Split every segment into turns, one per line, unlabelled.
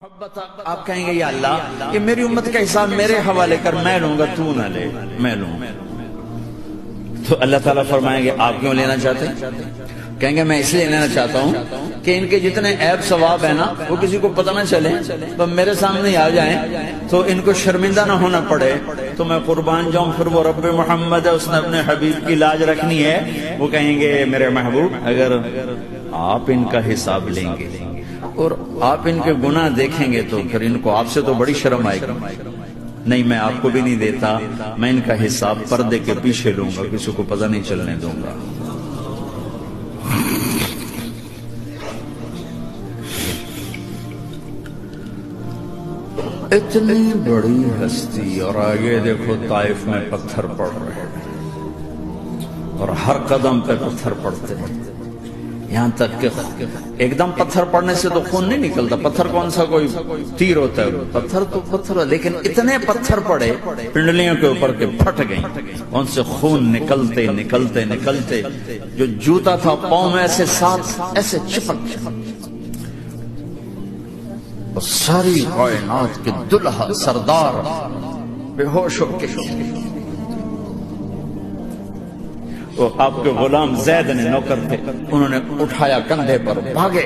محبت آپ کہیں گے یا اللہ یہ میری امت کا حساب میرے حوالے کر، میں لوں گا، تو نہ لے، میں لوں۔ تو اللہ تعالیٰ فرمائیں گے آپ کیوں لینا چاہتے ہیں؟ کہیں گے میں اس لیے لینا چاہتا ہوں کہ ان کے جتنے عیب ثواب ہیں نا وہ کسی کو پتہ نہ چلے، تو میرے سامنے آ جائیں تو ان کو شرمندہ نہ ہونا پڑے، تو میں قربان جاؤں۔ پھر وہ رب محمد ہے، اس نے اپنے حبیب کی لاج رکھنی ہے، وہ کہیں گے میرے محبوب اگر آپ ان کا حساب لیں گے اور آپ ان کے گناہ دیکھیں گے تو پھر ان کو آپ سے تو بڑی شرم آئے گی، نہیں میں آپ کو بھی نہیں دیتا، میں ان کا حساب پردے کے پیچھے لوں گا، کسی کو پتہ نہیں چلنے دوں گا۔ اتنی بڑی ہستی اور آگے دیکھو طائف میں پتھر پڑ رہے ہیں اور ہر قدم پہ پتھر پڑتے ہیں، یہاں تک کہ ایک دم پتھر پڑنے سے تو خون نہیں نکلتا، پتھر کون سا کوئی تیر ہوتا ہے، پتھر تو پتھر ہے، لیکن اتنے پتھر پڑے پنڈلیوں کے اوپر کے پھٹ گئیں، ان سے خون نکلتے نکلتے نکلتے جو جوتا تھا پاؤں میں ایسے ساتھ ایسے چپک، اور ساری کائنات کے دلہا سردار بے ہوش ہو کے وہ آپ کے غلام زید نے نوکر تھے، انہوں نے اٹھایا کندھے پر، بھاگے،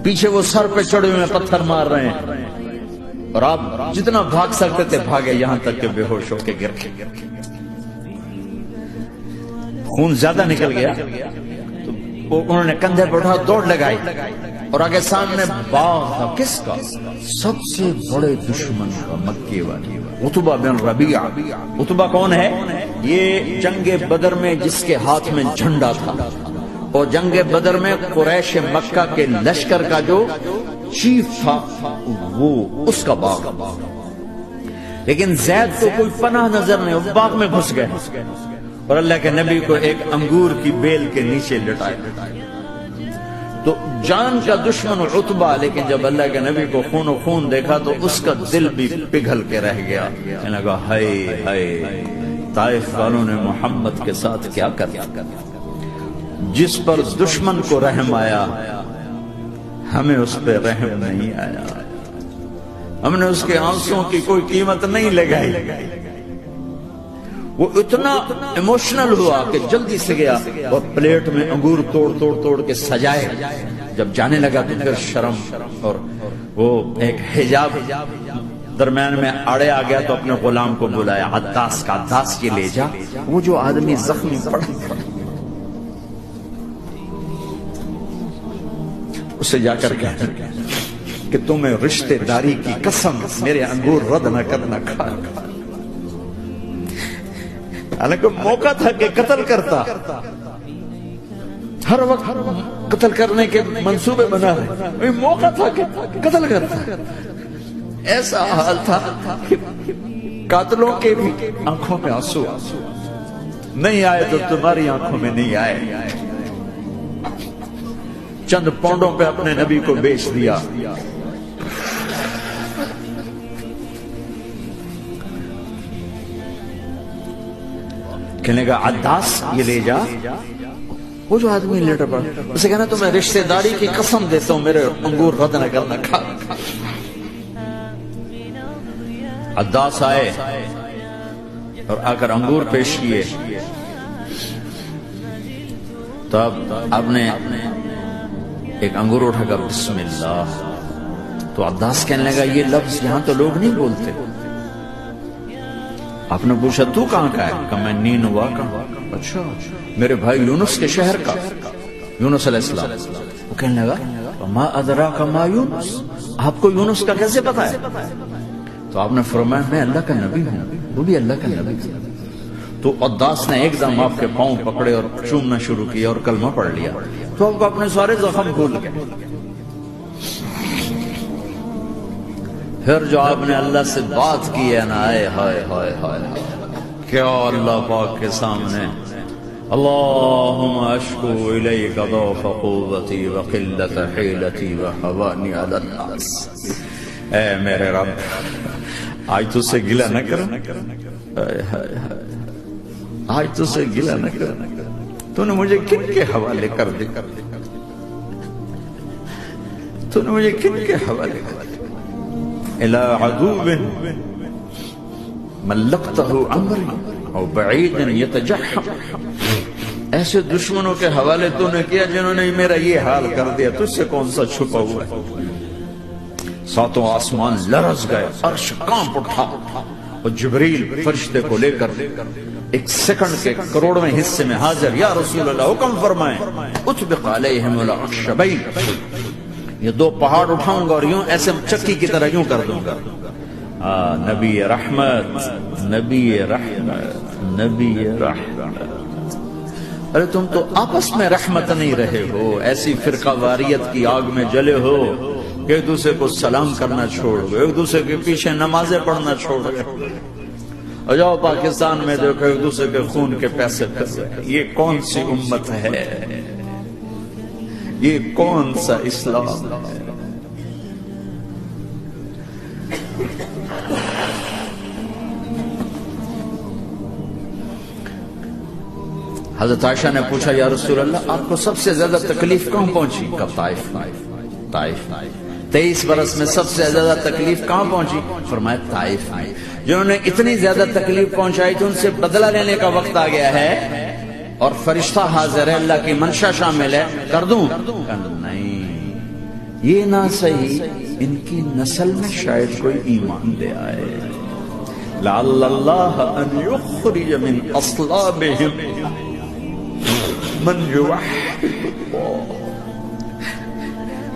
پیچھے وہ سر پہ چڑھے ہوئے پتھر مار رہے ہیں اور آپ جتنا بھاگ سکتے تھے بھاگے، یہاں تک کہ بے ہوش ہو کے گر گئے، خون زیادہ نکل گیا تو انہوں نے کندھے پر اٹھا دوڑ لگائی اور آگے سامنے باغ تھا، کس کا؟ سب سے بڑے دشمن کا، مکے والی، عتبہ بن ربیعہ۔ عتبہ کون ہے؟ یہ جنگ بدر میں جس کے ہاتھ میں جھنڈا تھا، اور جنگ بدر میں قریش مکہ کے لشکر کا جو چیف تھا وہ اس کا باغ، لیکن زید تو کوئی پناہ نظر نہیں، وہ باغ میں گھس گئے اور اللہ کے نبی کو ایک انگور کی بیل کے نیچے لٹائے، تو جان کا دشمن عتبہ، لیکن جب اللہ کے نبی کو خون و خون دیکھا تو اس کا دل بھی پگھل کے رہ گیا، کہنے لگا ہائے ہائے طائف والوں نے محمد کے ساتھ کیا کر دیا، جس پر دشمن کو رحم آیا ہمیں اس پہ رحم نہیں آیا، ہم نے اس کے آنسوں کی کوئی قیمت نہیں لگائی۔ وہ اتنا ایموشنل ہوا کہ جلدی سے گیا اور پلیٹ میں انگور توڑ توڑ توڑ کے سجائے، جب جانے لگا تو پھر شرم اور وہ ایک حجاب درمیان میں آڑے آ گیا، تو اپنے غلام کو بلایا، عداس کا، عداس کے لے جا وہ جو آدمی زخمی پڑا، اسے جا کر کہا کہ تمہیں رشتہ داری کی قسم میرے انگور رد نہ کرنا، کھا۔ حالانکہ موقع تھا کہ قتل کرتا، ہر وقت قتل کرنے کے منصوبے بنا رہے، موقع تھا کہ قتل کرتا، ایسا حال تھا کہ قاتلوں کے بھی آنکھوں میں آنسو نہیں آئے تو تمہاری آنکھوں میں نہیں آئے، چند پاؤنڈوں پہ اپنے نبی کو بیچ دیا۔ کہنے کا عداس یہ لے جا، وہ جو آدمی لیٹر پڑا، اسے کہنا تو میں رشتہ داری کی قسم دیتا ہوں میرے انگور رد نہ کرنا، کھا۔ عداس آئے اور آ کر انگور پیش کیے، تو اب آپ نے ایک انگور اٹھا کر بسم اللہ، تو عداس کہنے لگا یہ لفظ یہاں تو لوگ نہیں بولتے۔ آپ نے پوچھا تو کہاں کا ہے؟ کہ میں نینوا کا۔ اچھا، میرے بھائی یونس کے شہر کا، یونس علیہ السلام۔ وہ کہنے لگا ما ادراک ما یونس، آپ کو یونس کا کیسے پتا ہے؟ تو آپ نے فرمایا میں اللہ کا نبی ہوں، وہ بھی اللہ کا نبی ہے۔ تو عداس نے ایک دم آپ کے پاؤں پکڑے اور چومنا شروع کیا اور کلمہ پڑھ لیا، تو آپ کو اپنے سارے زخم بھول گئے۔ پھر جو آپ نے اللہ سے بات کی ہے نا، آئے ہائے ہائے ہائے، کیا اللہ پاک کے سامنے اللہم اشکو الیک ضعف قوتی وقلت حیلتی وحوانی علی الناس، اے میرے رب آج تو سے گلہ نہ کر، آج تو سے گلہ نہ کر، تو نے مجھے کن کے حوالے کر دی، تو نے مجھے کن کے حوالے کر الى عدو ملقتہ عمری او بعید یتجحم، ایسے دشمنوں کے حوالے تو نے کیا جنہوں نے میرا یہ حال کر دیا، تجھ سے کون سا چھپا ہوا ہے؟ ساتوں آسمان لرز گئے، عرش کانپ اٹھا، اور جبریل فرشتے کو لے کر ایک سیکنڈ کے کروڑویں حصے میں حاضر، یا رسول اللہ حکم فرمائیں اطبق علیہم الاخشبین، یہ دو پہاڑ اٹھاؤں گا اور یوں ایسے چکی کی طرح یوں کر دوں گا۔ نبی رحمت، نبی رحمت، نبی رحمت۔ ارے تم تو آپس میں رحمت نہیں رہے ہو، ایسی فرقہ واریت کی آگ میں جلے ہو کہ ایک دوسرے کو سلام کرنا چھوڑ گئے، ایک دوسرے کے پیچھے نمازیں پڑھنا چھوڑ گئے، اور جاؤ پاکستان میں دیکھو ایک دوسرے کے خون کے پیسے پھر رہے۔ یہ کون سی امت ہے؟ یہ کون سا اسلام ہے؟ حضرت عائشہ نے پوچھا یا رسول اللہ آپ کو سب سے زیادہ تکلیف کہاں پہنچی؟ کب طائف۔ 23 برس میں سب سے زیادہ تکلیف کہاں پہنچی؟ فرمایا طائف میں۔ جنہوں نے اتنی زیادہ تکلیف پہنچائی تو ان سے بدلہ لینے کا وقت آ گیا ہے، اور فرشتہ حاضر ہے، اللہ کی منشا شامل ہے، کر دوں؟ نہیں، یہ نہ صحیح، ان کی نسل میں شاید کوئی ایمان لے آئے، لعل اللہ ان یخرج من اصلابہم من یوحد اللہ،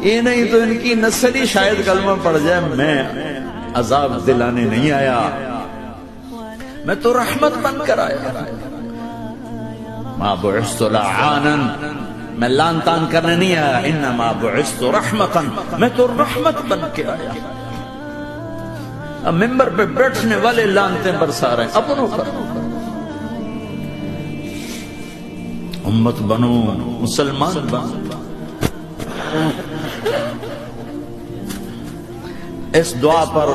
یہ نہیں تو ان کی نسل ہی شاید کلمہ پڑ جائے۔ میں عذاب دلانے نہیں آیا، میں تو رحمت بن کر آیا۔ ما بعثت لعانا، میں لان تان کرنے نہیں آیا، انما بعثت رحمتا، میں تو رحمت بن کے آیا۔ اب ممبر پہ بیٹھنے والے لانتے برسا رہے ہیں، اپنوں پر امت بنو، مسلمان بنو۔ اس دعا پر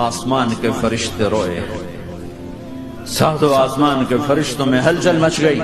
آسمان کے فرشتے روئے، ساتوں آسمان کے فرشتوں میں ہلچل مچ گئی۔